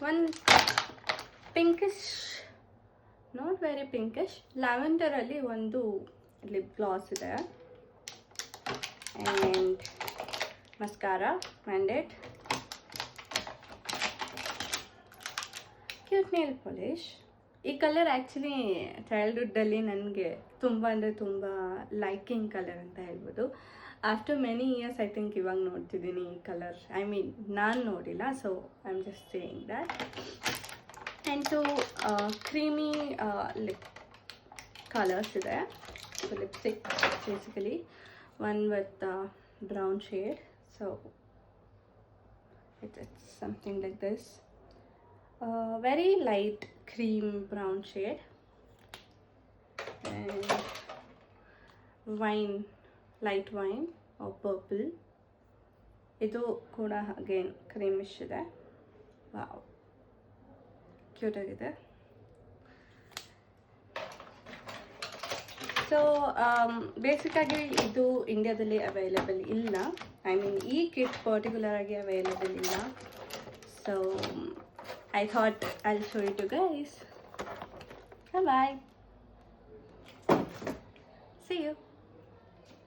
ಒಂದು pinkish, not very pinkish, ಲ್ಯಾವೆಂಡರಲ್ಲಿ ಒಂದು ಲಿಪ್ ಗ್ಲಾಸ್ ಇದೆ. ಆ್ಯಂಡ್ ಮಸ್ಕಾರ ಮ್ಯಾಂಡೇಟ್, ಕ್ಯೂಟ್ ನೇಲ್ ಪಾಲಿಶ್. ಈ ಕಲರ್ ಆ್ಯಕ್ಚುಲಿ ಚೈಲ್ಡ್ಹುಡ್ಡಲ್ಲಿ ನನಗೆ ತುಂಬ ಅಂದರೆ ತುಂಬ ಲೈಕಿಂಗ್ ಕಲರ್ ಅಂತ ಹೇಳ್ಬೋದು. After many years I think ಇವಾಗ ನೋಡ್ತಿದ್ದೀನಿ ಈ ಕಲರ್. ಐ ಮೀನ್ ನಾನು ನೋಡಿಲ್ಲ, so I am just saying that. And two creamy lip colours ಇದೆ. So lipstick basically one with brown shade. So it's something like this. Very light cream brown shade. And wine, light wine or purple. ಇದು ಕೂಡ again creamish ಇದೆ. Wow, cute ಆಗಿದೆ. So ಬೇಸಿಕ್ಕಾಗಿ ಇದು ಇಂಡಿಯಾದಲ್ಲಿ available ಇಲ್ಲ. I mean ಈ kit particular ಆಗಿ available ಇಲ್ಲ. So I thought I'll show it to you guys. Bye bye. See you.